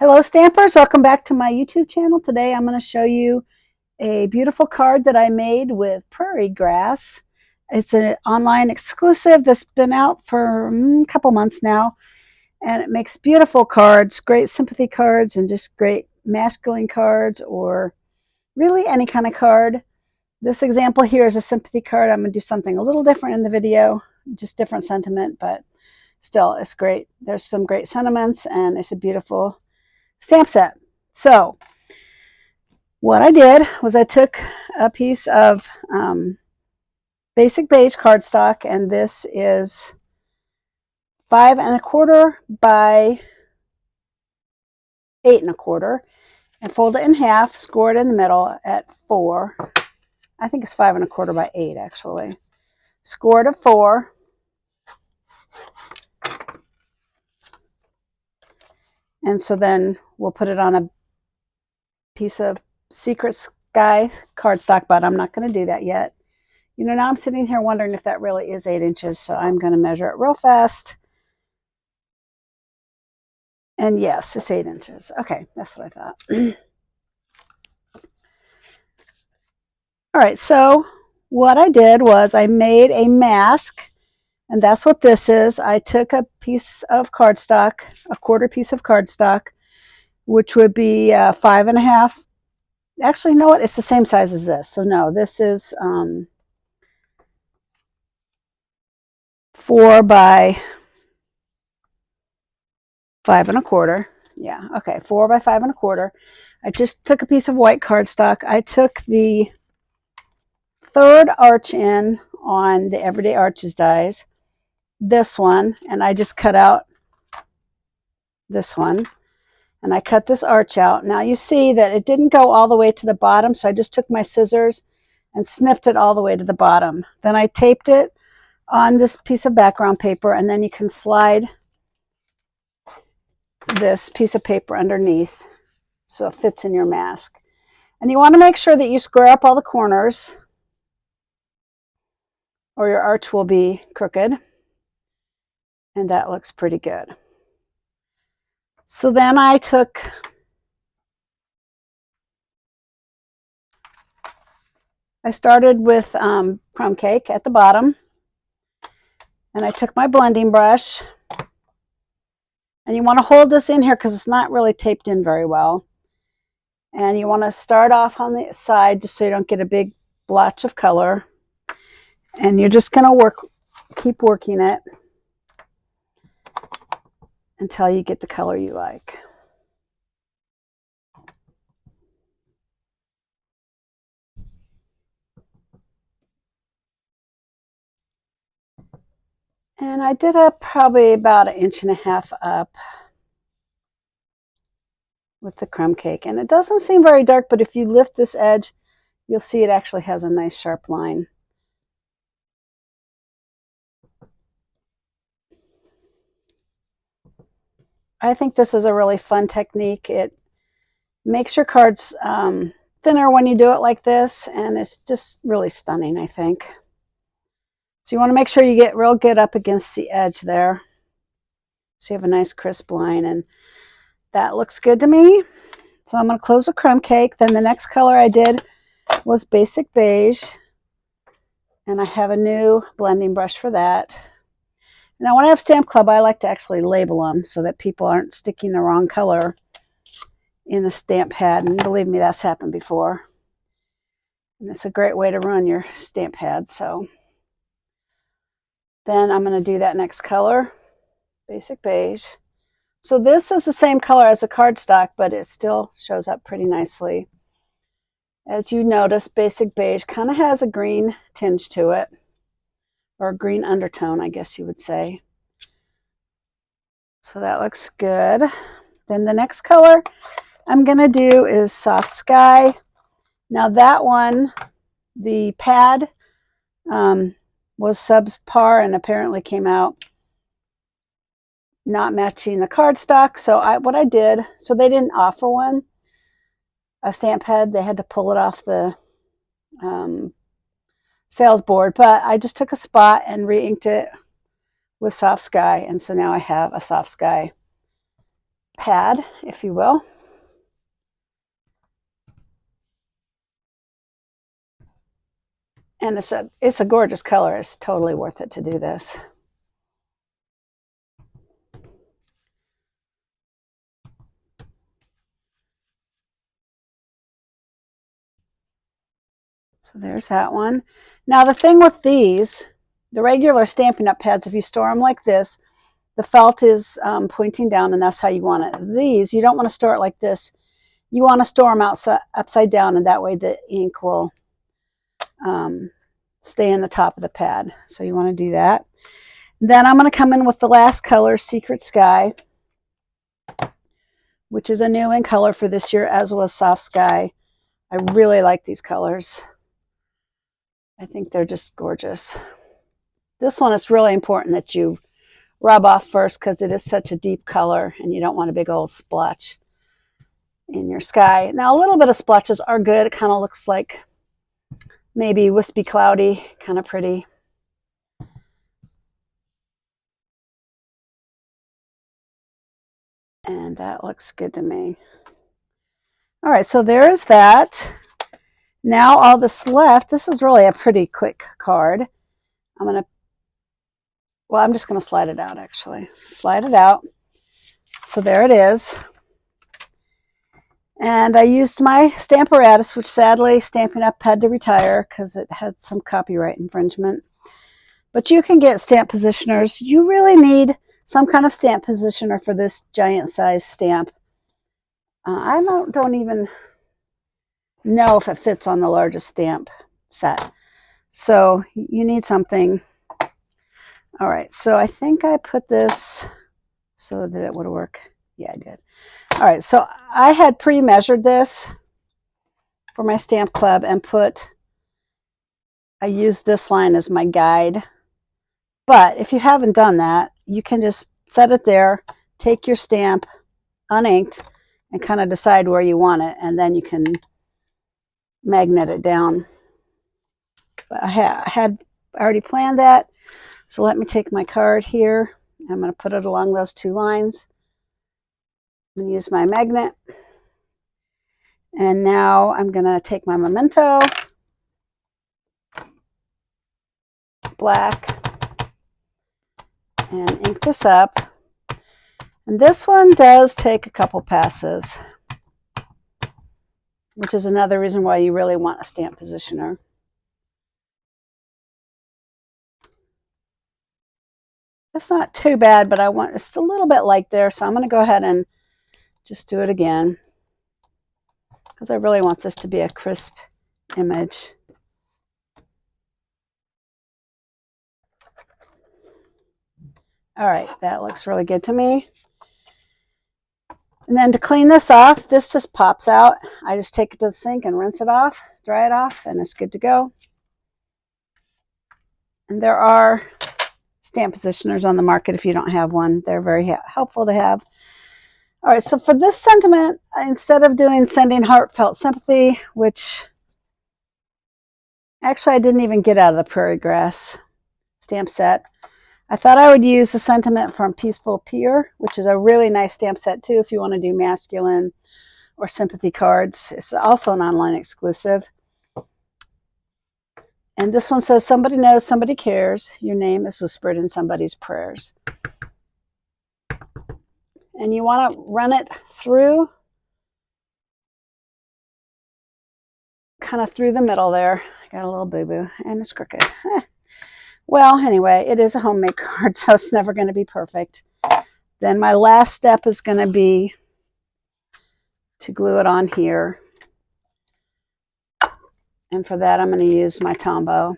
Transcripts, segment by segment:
Hello Stampers, welcome back to my YouTube channel. Today I'm going to show you a beautiful card that I made with Prairie Grass. It's an online exclusive that's been out for a couple months now, and it makes beautiful cards, great sympathy cards and just great masculine cards, or really any kind of card. This example here is a sympathy card. I'm going to do something a little different in the video, just different sentiment, but still it's great. There's some great sentiments and it's a beautiful stamp set. So what I did was I took a piece of basic beige cardstock, and this is 5 1/4 by 8 1/4, and fold it in half, score it in the middle at 4. I think it's 5 1/4 by 8 actually. Score it at 4. And so then we'll put it on a piece of Secret Sky cardstock, but I'm not going to do that yet. You know, now I'm sitting here wondering if that really is 8 inches, so I'm going to measure it real fast. And yes, it's 8 inches. Okay, that's what I thought. All right, so what I did was I made a mask, and that's what this is. I took a piece of cardstock, a quarter piece of cardstock, which would be 5 1/2. Actually, you know what? It's the same size as this. So no, this is 4 by 5 1/4. Yeah, okay, 4 by 5 1/4. I just took a piece of white cardstock. I took the third arch in on the Everyday Arches dies, this one, and I just cut out this one. And I cut this arch out. Now you see that it didn't go all the way to the bottom, so I just took my scissors and snipped it all the way to the bottom. Then I taped it on this piece of background paper, and then you can slide this piece of paper underneath so it fits in your mask. And you want to make sure that you square up all the corners, or your arch will be crooked. And that looks pretty good. So then I started with crumb cake at the bottom, and I took my blending brush, and you want to hold this in here because it's not really taped in very well. And you want to start off on the side just so you don't get a big blotch of color. And you're just going to keep working it until you get the color you like. And I did probably about 1.5 inches up with the crumb cake. And it doesn't seem very dark, but if you lift this edge, you'll see it actually has a nice sharp line. I think this is a really fun technique. It makes your cards thinner when you do it like this, and it's just really stunning, I think. So you want to make sure you get real good up against the edge there, so you have a nice crisp line, and that looks good to me. So I'm going to close the crumb cake. Then the next color I did was basic beige, and I have a new blending brush for that. Now when I have Stamp Club, I like to actually label them so that people aren't sticking the wrong color in the stamp pad, and believe me, that's happened before. And it's a great way to run your stamp pad. So then I'm going to do that next color, basic beige. So this is the same color as the cardstock, but it still shows up pretty nicely. As you notice, basic beige kind of has a green tinge to it, or a green undertone, I guess you would say. So that looks good. Then the next color I'm going to do is Soft Sky. Now that one, the pad was subpar and apparently came out not matching the cardstock. So what I did, so they didn't offer one, a stamp pad. They had to pull it off the sales board, but I just took a spot and re-inked it with Soft Sky, and so now I have a Soft Sky pad, if you will. And it's a gorgeous color. It's totally worth it to do this. So there's that one. Now the thing with these, the regular Stampin' Up! Pads, if you store them like this, the felt is pointing down, and that's how you want it. These, you don't want to store it like this. You want to store them upside down, and that way the ink will stay in the top of the pad. So you want to do that. Then I'm going to come in with the last color, Secret Sky, which is a new in color for this year, as was Soft Sky. I really like these colors. I think they're just gorgeous. This one is really important that you rub off first because it is such a deep color and you don't want a big old splotch in your sky. Now a little bit of splotches are good. It kind of looks like maybe wispy cloudy, kind of pretty. And that looks good to me. All right, so there's that. Now all that's left, this is really a pretty quick card. I'm just going to slide it out, actually. Slide it out. So there it is. And I used my Stamparatus, which sadly Stampin' Up! Had to retire because it had some copyright infringement. But you can get stamp positioners. You really need some kind of stamp positioner for this giant size stamp. I don't even know if it fits on the largest stamp set. So you need something. All right, so I think I put this so that it would work. Yeah, I did. All right, so I had pre-measured this for my stamp club and I used this line as my guide. But if you haven't done that, you can just set it there, take your stamp uninked, and kind of decide where you want it, and then you can magnet it down. But I had already planned that, so let me take my card here. I'm going to put it along those two lines. I'm going to use my magnet. And now I'm going to take my memento, black, and ink this up. And this one does take a couple passes, which is another reason why you really want a stamp positioner. It's not too bad, but it's a little bit light there, so I'm going to go ahead and just do it again because I really want this to be a crisp image. All right, that looks really good to me. And then to clean this off, this just pops out. I just take it to the sink and rinse it off, dry it off, and it's good to go. And there are stamp positioners on the market if you don't have one. They're very helpful to have. All right, so for this sentiment, instead of doing Sending Heartfelt Sympathy, which actually I didn't even get out of the Prairie Grass stamp set, I thought I would use a sentiment from Peaceful Pier, which is a really nice stamp set too if you want to do masculine or sympathy cards. It's also an online exclusive. And this one says, somebody knows, somebody cares. Your name is whispered in somebody's prayers. And you want to run it through, kind of through the middle there. I got a little boo-boo, and it's crooked. Well, anyway, it is a homemade card, so it's never going to be perfect. Then my last step is going to be to glue it on here. And for that, I'm going to use my Tombow.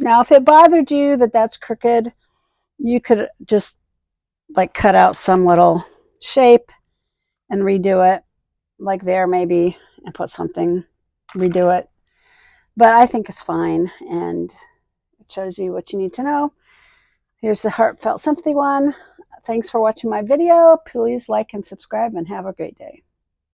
Now, if it bothered you that that's crooked, you could just like cut out some little shape and redo it, like there maybe, and put something redo it. But I think it's fine, and it shows you what you need to know. Here's the heartfelt sympathy one. Thanks for watching my video. Please like and subscribe, and have a great day.